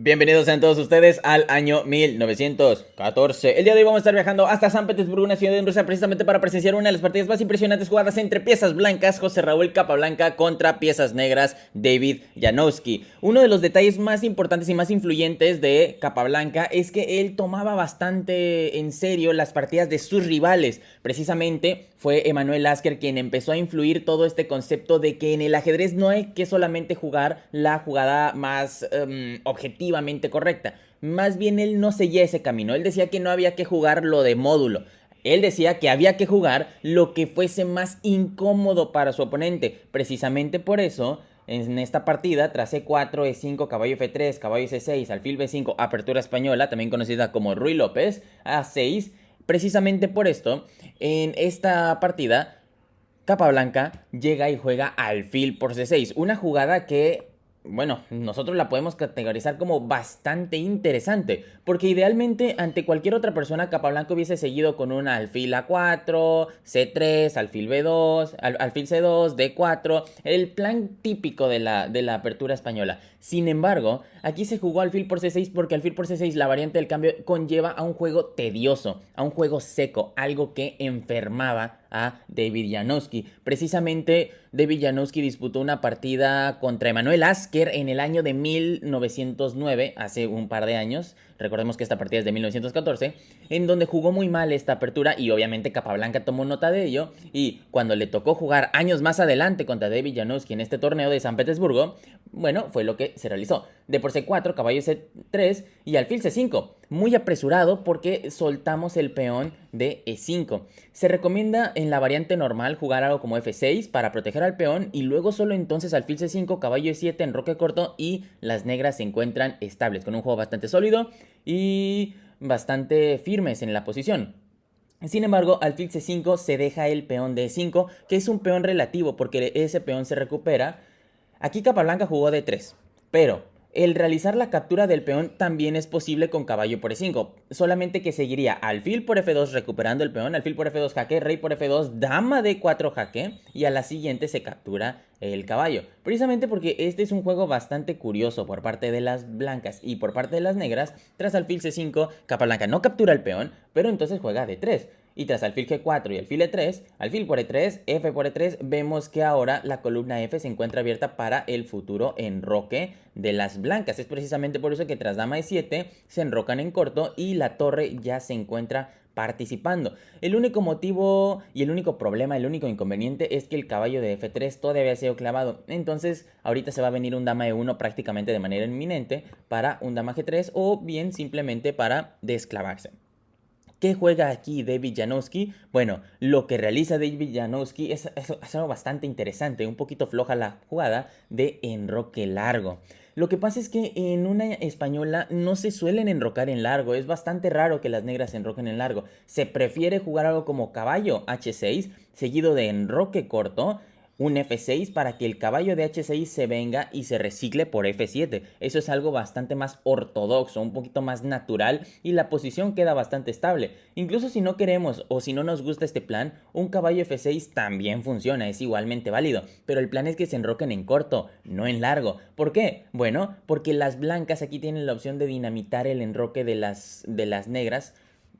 Bienvenidos sean todos ustedes al año 1914. El día de hoy vamos a estar viajando hasta San Petersburgo, una ciudad en Rusia, precisamente para presenciar una de las partidas más impresionantes jugadas entre piezas blancas, José Raúl Capablanca, contra piezas negras, David Janowski. Uno de los detalles más importantes y más influyentes de Capablanca es que él tomaba bastante en serio las partidas de sus rivales. Precisamente fue Emanuel Lasker quien empezó a influir todo este concepto de que en el ajedrez no hay que solamente jugar la jugada más objetivamente correcta. Más bien él no seguía ese camino. Él decía que no había que jugar lo de módulo. Él decía que había que jugar lo que fuese más incómodo para su oponente. Precisamente por eso, en esta partida, tras E4, E5, caballo F3, caballo C6, alfil B5, apertura española, también conocida como Ruy López, A6, precisamente por esto, en esta partida, Capablanca llega y juega alfil por C6. Una jugada que, bueno, nosotros la podemos categorizar como bastante interesante. Porque idealmente, ante cualquier otra persona, Capablanca hubiese seguido con un alfil A4, C3, alfil B2, alfil C2, D4. El plan típico de la apertura española. Sin embargo, aquí se jugó alfil por C6 porque alfil por C6, la variante del cambio, conlleva a un juego tedioso, a un juego seco, algo que enfermaba a David Janowski. Precisamente David Janowski disputó una partida contra Emanuel Lasker en el año de 1909, hace un par de años. Recordemos que esta partida es de 1914, en donde jugó muy mal esta apertura y obviamente Capablanca tomó nota de ello. Y cuando le tocó jugar años más adelante contra David Janowski en este torneo de San Petersburgo, bueno, fue lo que se realizó. D por C4, caballo C3 y alfil C5. Muy apresurado porque soltamos el peón de E5. Se recomienda en la variante normal jugar algo como F6 para proteger al peón y luego solo entonces alfil C5, caballo E7, enroque corto y las negras se encuentran estables con un juego bastante sólido y bastante firmes en la posición. Sin embargo, alfil C5 se deja el peón de E5, que es un peón relativo porque ese peón se recupera. Aquí Capablanca jugó D3, pero el realizar la captura del peón también es posible con caballo por E5, solamente que seguiría alfil por F2 recuperando el peón, alfil por F2 jaque, rey por F2, dama D4 jaque, y a la siguiente se captura el caballo. Precisamente porque este es un juego bastante curioso por parte de las blancas y por parte de las negras. Tras alfil C5, Capablanca no captura el peón, pero entonces juega D3. Y tras alfil G4 y alfil E3, alfil por E3, F por E3, vemos que ahora la columna F se encuentra abierta para el futuro enroque de las blancas. Es precisamente por eso que tras dama E7 se enrocan en corto y la torre ya se encuentra participando. El único motivo y el único problema, el único inconveniente es que el caballo de F3 todavía ha sido clavado. Entonces ahorita se va a venir un dama E1 prácticamente de manera inminente para un dama G3 o bien simplemente para desclavarse. ¿Qué juega aquí David Janowski? Bueno, lo que realiza David Janowski es algo bastante interesante, un poquito floja la jugada de enroque largo. Lo que pasa es que en una española no se suelen enrocar en largo, es bastante raro que las negras se enroquen en largo. Se prefiere jugar algo como caballo H6, seguido de enroque corto, un F6 para que el caballo de H6 se venga y se recicle por F7. Eso es algo bastante más ortodoxo, un poquito más natural y la posición queda bastante estable. Incluso si no queremos o si no nos gusta este plan, un caballo F6 también funciona, es igualmente válido. Pero el plan es que se enroquen en corto, no en largo. ¿Por qué? Bueno, porque las blancas aquí tienen la opción de dinamitar el enroque de las negras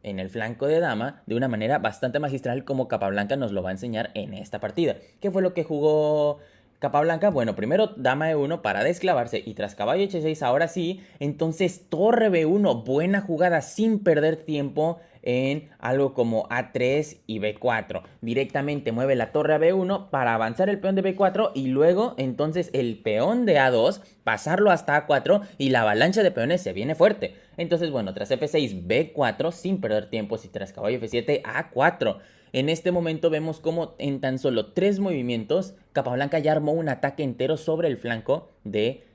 en el flanco de dama de una manera bastante magistral como Capablanca nos lo va a enseñar en esta partida. ¿Qué fue lo que jugó Capablanca? Bueno, primero dama E1 para desclavarse y tras caballo H6 ahora sí, entonces torre B1, buena jugada sin perder tiempo en algo como A3 y B4. Directamente mueve la torre a B1 para avanzar el peón de B4 y luego entonces el peón de A2, pasarlo hasta A4 y la avalancha de peones se viene fuerte. Entonces bueno, tras F6, B4 sin perder tiempo y tras caballo F7, A4. En este momento vemos como en tan solo 3 movimientos Capablanca ya armó un ataque entero sobre el flanco de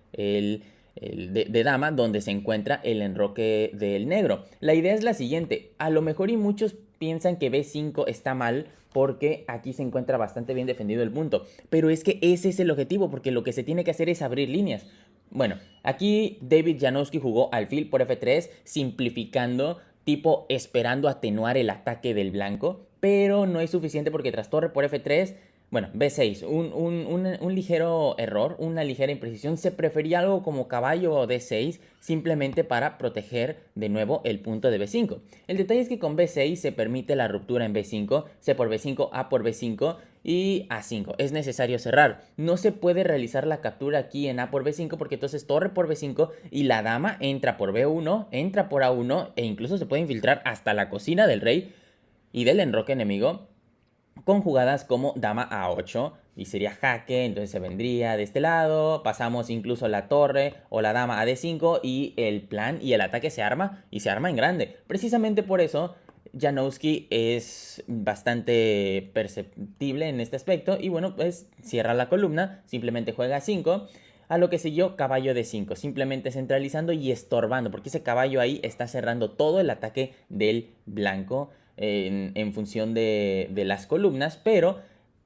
dama donde se encuentra el enroque del negro. La idea es la siguiente, a lo mejor y muchos piensan que B5 está mal porque aquí se encuentra bastante bien defendido el punto, pero es que ese es el objetivo porque lo que se tiene que hacer es abrir líneas. Bueno, aquí David Janowski jugó alfil por F3 simplificando, tipo esperando atenuar el ataque del blanco, pero no es suficiente porque tras torre por F3 Bueno, B6, un ligero error, una ligera imprecisión. Se prefería algo como caballo o D6 simplemente para proteger de nuevo el punto de B5. El detalle es que con B6 se permite la ruptura en B5, C por B5, A por B5 y A5. Es necesario cerrar. No se puede realizar la captura aquí en A por B5 porque entonces torre por B5 y la dama entra por B1, entra por A1 e incluso se puede infiltrar hasta la cocina del rey y del enroque enemigo con jugadas como dama a8 y sería jaque, entonces se vendría de este lado, pasamos incluso la torre o la dama a d5 y el plan y el ataque se arma y se arma en grande. Precisamente por eso Janowski es bastante perceptible en este aspecto y bueno, pues cierra la columna, simplemente juega 5. A lo que siguió caballo de 5, simplemente centralizando y estorbando, porque ese caballo ahí está cerrando todo el ataque del blanco en función de las columnas, pero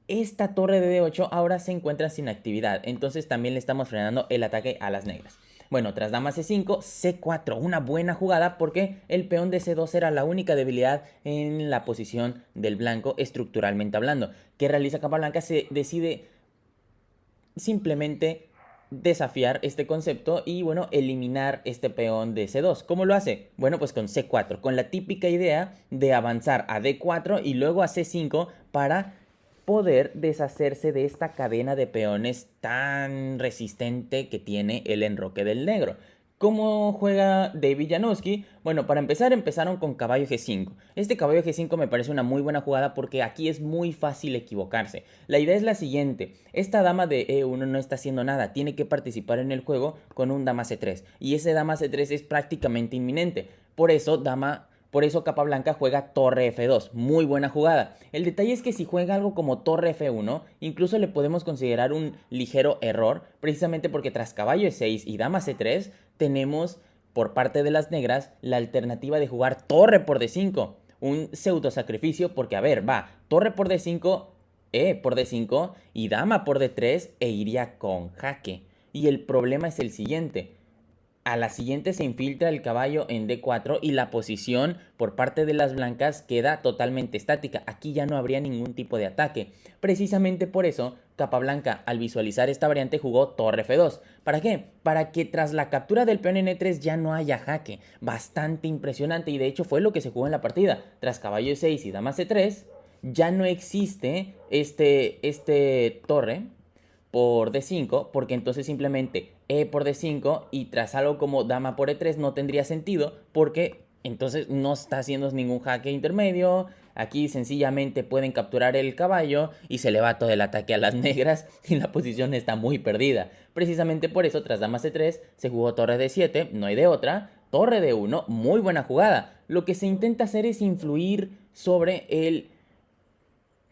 esta torre de D8 ahora se encuentra sin actividad, entonces también le estamos frenando el ataque a las negras. Bueno, tras dama C5, C4, una buena jugada porque el peón de C2 era la única debilidad en la posición del blanco estructuralmente hablando. ¿Qué realiza Capablanca? Se decide simplemente desafiar este concepto y bueno, eliminar este peón de C2. ¿Cómo lo hace? Bueno, pues con C4, con la típica idea de avanzar a D4 y luego a C5 para poder deshacerse de esta cadena de peones tan resistente que tiene el enroque del negro. ¿Cómo juega David Janowski? Bueno, para empezar empezaron con caballo G5. Este caballo G5 me parece una muy buena jugada porque aquí es muy fácil equivocarse. La idea es la siguiente, esta dama de E1 no está haciendo nada, tiene que participar en el juego con un dama C3 y ese dama C3 es prácticamente inminente. Por eso Capablanca juega torre F2, muy buena jugada. El detalle es que si juega algo como torre F1, incluso le podemos considerar un ligero error, precisamente porque tras caballo E6 y dama C3 tenemos por parte de las negras la alternativa de jugar torre por D5, un pseudo sacrificio porque a ver, va, torre por D5, E por D5 y dama por D3 e iría con jaque. Y el problema es el siguiente. A la siguiente se infiltra el caballo en D4 y la posición por parte de las blancas queda totalmente estática. Aquí ya no habría ningún tipo de ataque. Precisamente por eso, Capablanca al visualizar esta variante jugó torre F2. ¿Para qué? Para que tras la captura del peón en E3 ya no haya jaque. Bastante impresionante y de hecho fue lo que se jugó en la partida. Tras caballo E6 y dama C3 ya no existe este torre por D5, porque entonces simplemente E por D5 y tras algo como dama por E3 no tendría sentido, porque entonces no está haciendo ningún jaque intermedio. Aquí sencillamente pueden capturar el caballo y se le va todo el ataque a las negras y la posición está muy perdida. Precisamente por eso tras dama C3 se jugó torre D7, no hay de otra, torre D1, muy buena jugada. Lo que se intenta hacer es influir sobre el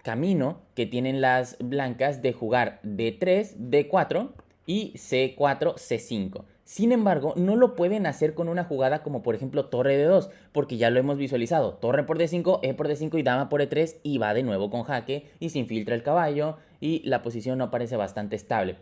camino que tienen las blancas de jugar D3, D4 y C4, C5. Sin embargo, no lo pueden hacer con una jugada como por ejemplo torre D2, porque ya lo hemos visualizado. Torre por D5, E por D5 y dama por E3 y va de nuevo con jaque y se infiltra el caballo y la posición no parece bastante estable.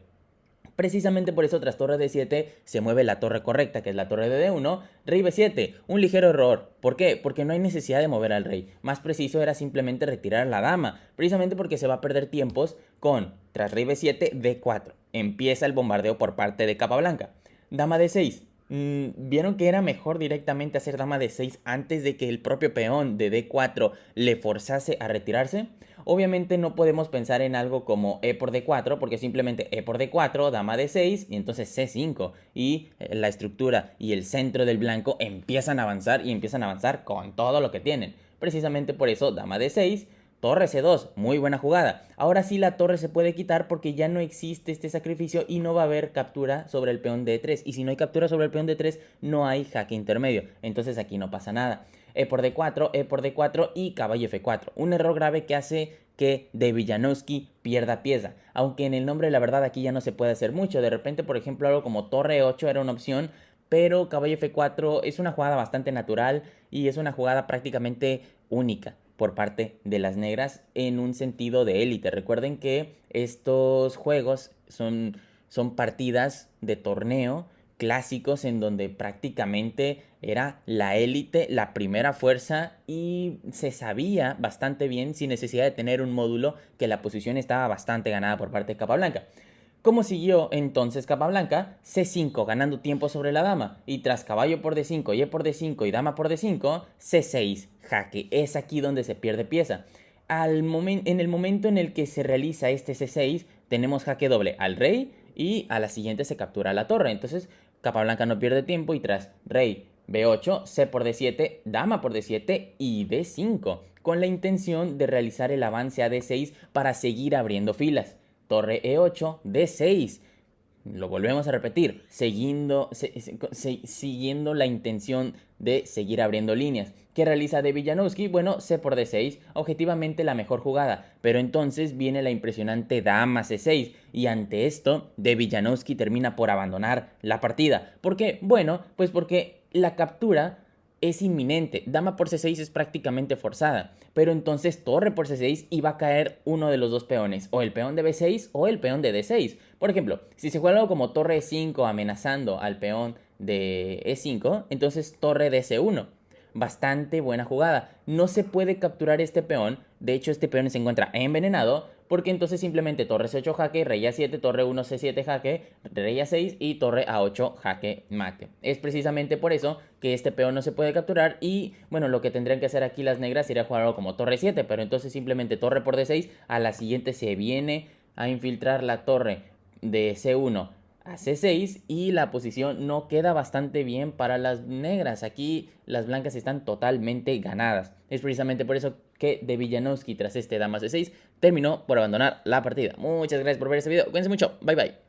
Precisamente por eso tras torre D7 se mueve la torre correcta, que es la torre de D1, rey B7, un ligero error. ¿Por qué? Porque no hay necesidad de mover al rey. Más preciso era simplemente retirar a la dama, precisamente porque se va a perder tiempos con tras rey B7, D4. Empieza el bombardeo por parte de Capablanca. Dama D6. ¿Vieron que era mejor directamente hacer dama D6 antes de que el propio peón de D4 le forzase a retirarse? Obviamente no podemos pensar en algo como E por D4 porque simplemente E por D4, dama D6 y entonces C5 y la estructura y el centro del blanco empiezan a avanzar y empiezan a avanzar con todo lo que tienen. Precisamente por eso dama D6, torre C2, muy buena jugada. Ahora sí la torre se puede quitar porque ya no existe este sacrificio y no va a haber captura sobre el peón D3. Y si no hay captura sobre el peón D3, no hay jaque intermedio. Entonces aquí no pasa nada. E por D4, E por D4 y caballo F4. Un error grave que hace que David Janowski pierda pieza. Aunque en el nombre la verdad aquí ya no se puede hacer mucho. De repente, por ejemplo, algo como torre 8 era una opción, pero caballo F4 es una jugada bastante natural y es una jugada prácticamente única por parte de las negras en un sentido de élite. Recuerden que estos juegos son partidas de torneo clásicos en donde prácticamente era la élite, la primera fuerza y se sabía bastante bien sin necesidad de tener un módulo que la posición estaba bastante ganada por parte de Capablanca. ¿Cómo siguió entonces Capablanca? C5 ganando tiempo sobre la dama y tras caballo por D5 y E por D5 y dama por D5, C6 jaque. Es aquí donde se pierde pieza. En el momento en el que se realiza este C6 tenemos jaque doble al rey y a la siguiente se captura la torre. Entonces Capablanca no pierde tiempo y tras rey B8, C por D7, dama por D7 y D5 con la intención de realizar el avance a D6 para seguir abriendo filas. Torre E8, D6. Lo volvemos a repetir, siguiendo la intención de seguir abriendo líneas. ¿Qué realiza de Villanowski? Bueno, C por D6, objetivamente la mejor jugada, pero entonces viene la impresionante dama C6 y ante esto de Villanowski termina por abandonar la partida. ¿Por qué? Bueno, pues porque la captura es inminente. Dama por C6 es prácticamente forzada. Pero entonces torre por C6 y va a caer uno de los dos peones. O el peón de B6 o el peón de D6. Por ejemplo, si se juega algo como torre E5 amenazando al peón de E5, entonces torre de C1. Bastante buena jugada. No se puede capturar este peón. De hecho, este peón se encuentra envenenado. Porque entonces simplemente torre C8 jaque, rey A7, torre 1 C7 jaque, rey A6 y torre A8 jaque mate. Es precisamente por eso que este peón no se puede capturar y bueno, lo que tendrían que hacer aquí las negras sería jugar algo como torre 7, pero entonces simplemente torre por D6, a la siguiente se viene a infiltrar la torre de C1 a C6 y la posición no queda bastante bien para las negras. Aquí las blancas están totalmente ganadas. Es precisamente por eso que de Villanowski tras este dama C6 terminó por abandonar la partida. Muchas gracias por ver este video. Cuídense mucho. Bye bye.